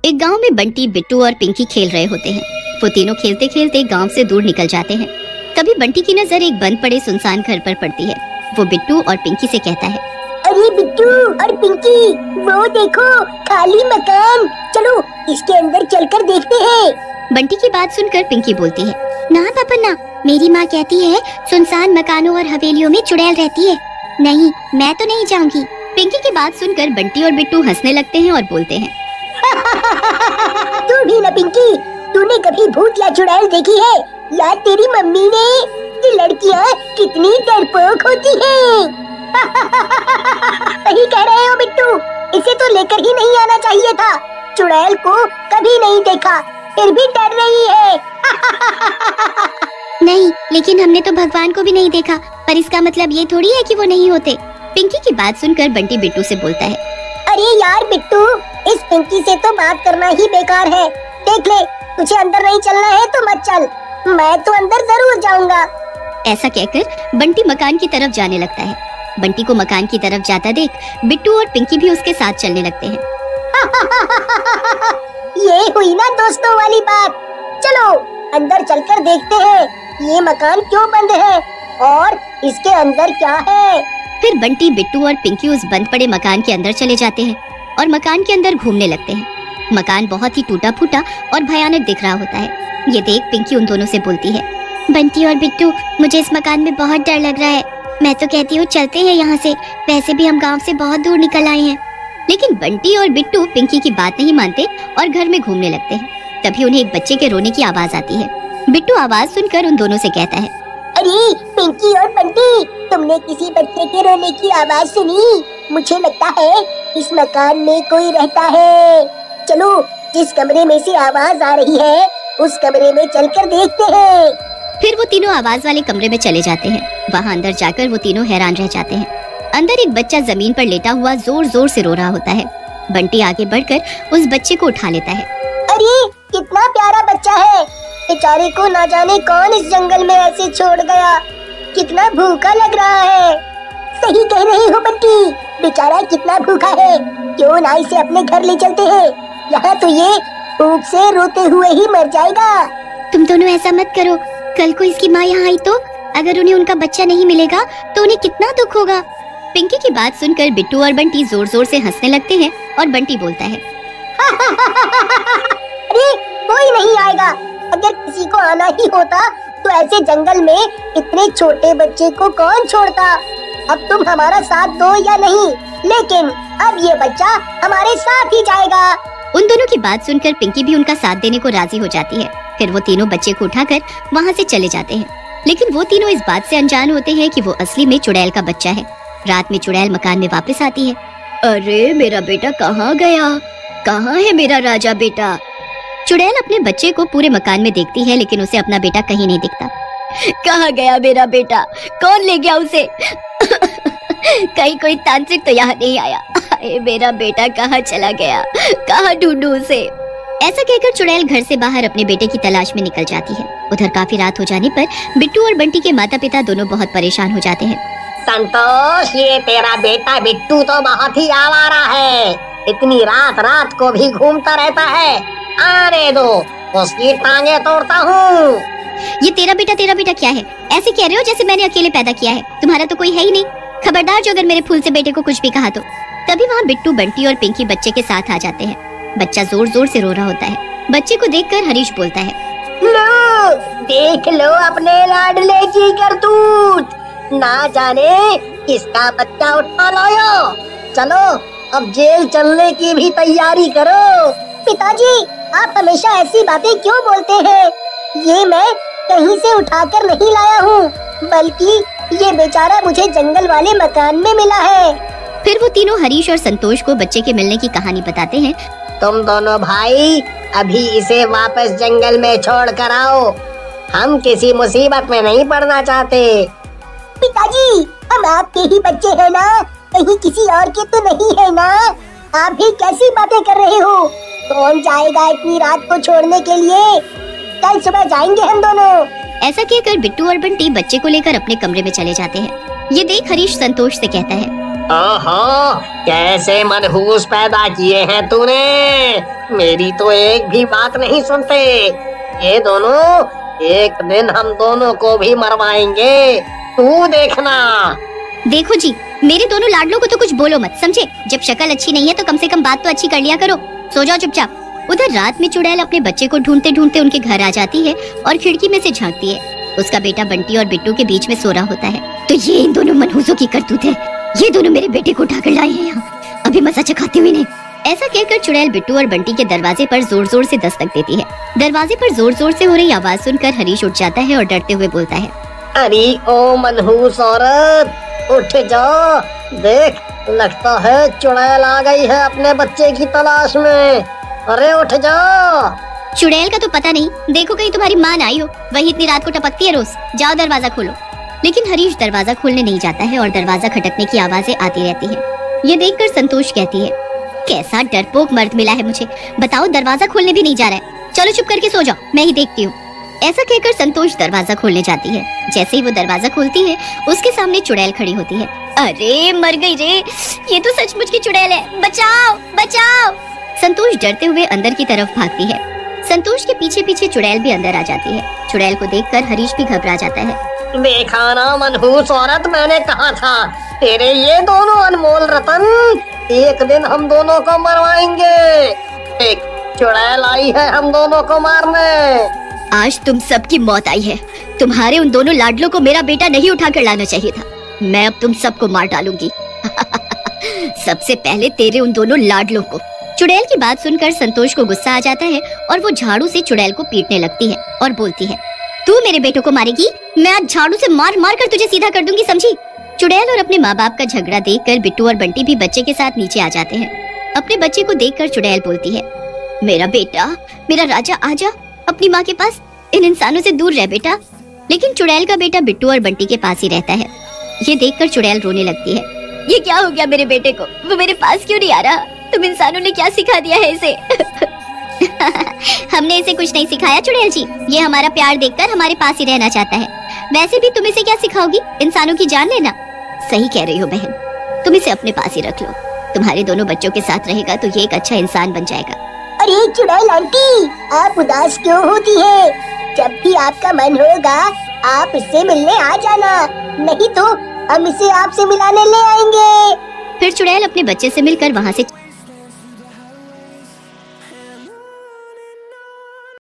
एक गांव में बंटी, बिट्टू और पिंकी खेल रहे होते हैं। वो तीनों खेलते खेलते गांव से दूर निकल जाते हैं। तभी बंटी की नजर एक बंद पड़े सुनसान घर पर पड़ती है। वो बिट्टू और पिंकी से कहता है, अरे बिट्टू और पिंकी, वो देखो खाली मकान, चलो इसके अंदर चलकर देखते हैं। बंटी की बात सुनकर पिंकी बोलती है, ना पापा ना, मेरी माँ कहती है सुनसान मकानों और हवेलियों में चुड़ैल रहती है। नहीं, मैं तो नहीं जाऊंगी। पिंकी की बात सुनकर बंटी और बिट्टू हंसने लगते हैं और बोलते हैं, तू भी ना पिंकी, तूने कभी भूत या चुड़ैल देखी है? यार तेरी मम्मी ने, ये लड़कियाँ कितनी डरपोक होती हैं। सही कह रहे हो बिट्टू, इसे तो लेकर ही नहीं आना चाहिए था। चुड़ैल को कभी नहीं देखा, फिर भी डर रही है। नहीं, लेकिन हमने तो भगवान को भी नहीं देखा, पर इसका मतलब ये थोड़ी है कि वो नहीं होते। पिंकी की बात सुनकर बंटी बिट्टू से बोलता है, अरे यार बिट्टू, इस पिंकी से तो बात करना ही बेकार है। देख ले, तुझे अंदर नहीं चलना है तो मत चल, मैं तो अंदर जरूर जाऊंगा। ऐसा कहकर बंटी मकान की तरफ जाने लगता है। बंटी को मकान की तरफ जाता देख बिट्टू और पिंकी भी उसके साथ चलने लगते हैं। ये हुई ना दोस्तों वाली बात। चलो अंदर चलकर देखते हैं, ये मकान क्यों बंद है और इसके अंदर क्या है। फिर बंटी, बिट्टू और पिंकी उस बंद पड़े मकान के अंदर चले जाते हैं और मकान के अंदर घूमने लगते हैं। मकान बहुत ही टूटा फूटा और भयानक दिख रहा होता है। ये देख पिंकी उन दोनों से बोलती है, बंटी और बिट्टू, मुझे इस मकान में बहुत डर लग रहा है। मैं तो कहती हूँ चलते हैं यहाँ से, वैसे भी हम गांव से बहुत दूर निकल आए हैं। लेकिन बंटी और बिट्टू पिंकी की बात नहीं मानते और घर में घूमने लगते हैं। तभी उन्हें एक बच्चे के रोने की आवाज आती है। बिट्टू आवाज सुनकर उन दोनों से कहता है, अरे पिंकी और बंटी, तुमने किसी बच्चे के रोने की आवाज सुनी? मुझे लगता है इस मकान में कोई रहता है। चलो जिस कमरे में से आवाज आ रही है उस कमरे में चलकर देखते हैं। फिर वो तीनों आवाज वाले कमरे में चले जाते हैं। वहाँ अंदर जाकर वो तीनों हैरान रह जाते हैं। अंदर एक बच्चा जमीन पर लेटा हुआ जोर जोर से रो रहा होता है। बंटी आगे बढ़कर उस बच्चे को उठा लेता है। अरे कितना प्यारा बच्चा है, बेचारे को ना जाने कौन इस जंगल में ऐसे छोड़ गया, कितना भूखा लग रहा है। सही कह रही हो बंटी, बेचारा कितना भूखा है, क्यों ना इसे अपने घर ले चलते हैं, यहाँ तो ये भूख से रोते हुए ही मर जाएगा। तुम दोनों ऐसा मत करो, कल को इसकी माँ यहाँ आई तो अगर उन्हें उनका बच्चा नहीं मिलेगा तो उन्हें कितना दुख होगा। पिंकी की बात सुनकर बिट्टू और बंटी जोर जोर से हंसने लगते हैं और बंटी बोलता है, अरे कोई नहीं आएगा, अगर किसी को आना ही होता तो ऐसे जंगल में इतने छोटे बच्चे को कौन छोड़ता। अब तुम हमारा साथ दो या नहीं, लेकिन अब ये बच्चा हमारे साथ ही जाएगा। उन दोनों की बात सुनकर पिंकी भी उनका साथ देने को राजी हो जाती है। फिर वो तीनों बच्चे को उठाकर वहाँ से चले जाते हैं। लेकिन वो तीनों इस बात से अनजान होते हैं कि वो असली में चुड़ैल का बच्चा है। रात में चुड़ैल मकान में वापस आती है। अरे मेरा बेटा कहाँ गया? कहाँ है मेरा राजा बेटा? चुड़ैल अपने बच्चे को पूरे मकान में देखती है, लेकिन उसे अपना बेटा कहीं नहीं दिखता। कहाँ गया मेरा बेटा? कौन ले गया उसे? कहीं कोई तांत्रिक तो यहाँ नहीं आया? मेरा बेटा कहाँ चला गया? कहाँ ढूंढूं उसे? ऐसा कहकर चुड़ैल घर से बाहर अपने बेटे की तलाश में निकल जाती है। उधर काफी रात हो जाने पर बिट्टू और बंटी के माता पिता दोनों बहुत परेशान हो जाते हैं। संतोष, ये तेरा बेटा बिट्टू तो बहुत ही आवारा है, इतनी रात रात को भी घूमता रहता है। आने दो, उसकी टांगे तोड़ता हूँ। ये तेरा बेटा क्या है? ऐसे कह रहे हो जैसे मैंने अकेले पैदा किया है। तुम्हारा तो कोई है ही नहीं। खबरदार जो अगर मेरे फूल से बेटे को कुछ भी कहा तो। तभी वहाँ बिट्टू, बंटी और पिंकी बच्चे के साथ आ जाते हैं। बच्चा जोर जोर से रो रहा होता है। बच्चे को देखकर हरीश बोलता है, लो देख लो अपने लाडले की करतूत, ना जाने किसका बच्चा उठा लाया। चलो अब जेल चलने की भी तैयारी करो। पिताजी, आप हमेशा ऐसी बातें क्यों बोलते हैं? ये मैं कहीं से उठाकर नहीं लाया हूँ, बल्कि ये बेचारा मुझे जंगल वाले मकान में मिला है। फिर वो तीनों हरीश और संतोष को बच्चे के मिलने की कहानी बताते हैं। तुम दोनों भाई अभी इसे वापस जंगल में छोड़ कर आओ, हम किसी मुसीबत में नहीं पड़ना चाहते। पिताजी, हम आपके ही बच्चे हैं ना, कहीं किसी और के तो नहीं है ना? आप भी कैसी बातें कर रहे हो? कौन जाएगा इतनी रात को छोड़ने के लिए? कल सुबह जाएंगे हम दोनों। ऐसा कहकर बिट्टू और बंटी बच्चे को लेकर अपने कमरे में चले जाते हैं। ये देख हरीश संतोष से कहता है, ओहो, कैसे मनहूस पैदा किए हैं तूने। मेरी तो एक भी बात नहीं सुनते। ये दोनों एक दिन हम दोनों को भी मरवाएंगे, तू देखना। देखो जी, मेरे दोनों लाडलों को तो कुछ बोलो मत, समझे? जब शक्ल अच्छी नहीं है तो कम से कम बात तो अच्छी कर लिया करो। सो जाओ चुपचाप। उधर रात में चुड़ैल अपने बच्चे को ढूंढते ढूंढते उनके घर आ जाती है और खिड़की में से झांकती है। उसका बेटा बंटी और बिट्टू के बीच में सो रहा होता है। तो ये इन दोनों मनहूसों की करतूत है। ये दोनों मेरे बेटे को उठाकर लाए हैं यहाँ, अभी मजा चखाते हुए। ऐसा कहकर चुड़ैल बिट्टू और बंटी के दरवाजे पर जोर जोर से दस्तक देती है। दरवाजे पर जोर जोर से हो रही आवाज सुनकर हरीश उठ जाता है और डरते हुए बोलता है, अरे ओ मनहूस औरत, उठ जा। देख, लगता है चुड़ैल आ गई है अपने बच्चे की तलाश में। अरे उठ जा। चुड़ैल का तो पता नहीं, देखो कहीं तुम्हारी माँ आई हो, वही इतनी रात को टपकती है रोज। जाओ दरवाजा खोलो। लेकिन हरीश दरवाजा खोलने नहीं जाता है और दरवाजा खटकने की आवाजें आती रहती है। ये देखकर संतोष कहती है, कैसा डरपोक मर्द मिला है मुझे, बताओ दरवाजा खोलने भी नहीं जा रहा है। चलो चुप करके सो जाओ, मैं ही देखती हूँ। ऐसा कहकर संतोष दरवाजा खोलने जाती है। जैसे ही वो दरवाजा खोलती है, उसके सामने चुड़ैल खड़ी होती है। अरे मर गई रे, ये तो सचमुच की चुड़ैल है, बचाओ बचाओ। संतोष डरते हुए अंदर की तरफ भागती है। संतोष के पीछे पीछे चुड़ैल भी अंदर आ जाती है। चुड़ैल को देखकर हरीश भी घबरा जाता है। देखा ना मनहूस औरत, मैंने कहा था तेरे ये दोनों अनमोल रतन एक दिन हम दोनों को मरवाएंगे। एक चुड़ैल आई है हम दोनों को मारने। आज तुम सबकी मौत आई है। तुम्हारे उन दोनों लाडलों को मेरा बेटा नहीं उठाकर लाना चाहिए था। मैं अब तुम सबको मार डालूंगी। सबसे पहले तेरे उन दोनों लाडलों को। चुड़ैल की बात सुनकर संतोष को गुस्सा आ जाता है और वो झाड़ू से चुड़ैल को पीटने लगती है और बोलती है, तू मेरे बेटों को मारेगी? मैं आज झाड़ू से मार मार कर तुझे सीधा कर दूंगी, समझी? चुड़ैल और अपने माँ बाप का झगड़ा देखकर बिट्टू और बंटी भी बच्चे के साथ नीचे आ जाते हैं। अपने बच्चे को देखकर चुड़ैल बोलती है, मेरा बेटा, मेरा राजा, आजा अपनी माँ के पास, इन इंसानों से दूर रह बेटा। लेकिन चुड़ैल का बेटा बिट्टू और बंटी के पास ही रहता है। ये देखकर चुड़ैल रोने लगती है। ये क्या हो गया मेरे बेटे को? वो मेरे पास क्यों नहीं आ रहा? तुम इंसानों ने क्या सिखा दिया है इसे? हमने इसे कुछ नहीं सिखाया चुड़ैल जी, ये हमारा प्यार देखकर हमारे पास ही रहना चाहता है। वैसे भी तुम इसे क्या सिखाओगी? इंसानों की जान लेना। सही कह रही हो बहन, तुम इसे अपने पास ही रख लो। तुम्हारे दोनों बच्चों के साथ रहेगा तो ये एक अच्छा इंसान बन जाएगा। अरे चुड़ैल आंटी, आप उदास क्यों होती है? जब भी आपका मन होगा आप इससे मिलने आ जाना, नहीं तो हम इसे आपसे मिलाने ले आएंगे। फिर चुड़ैल अपने बच्चे से मिलकर वहाँ से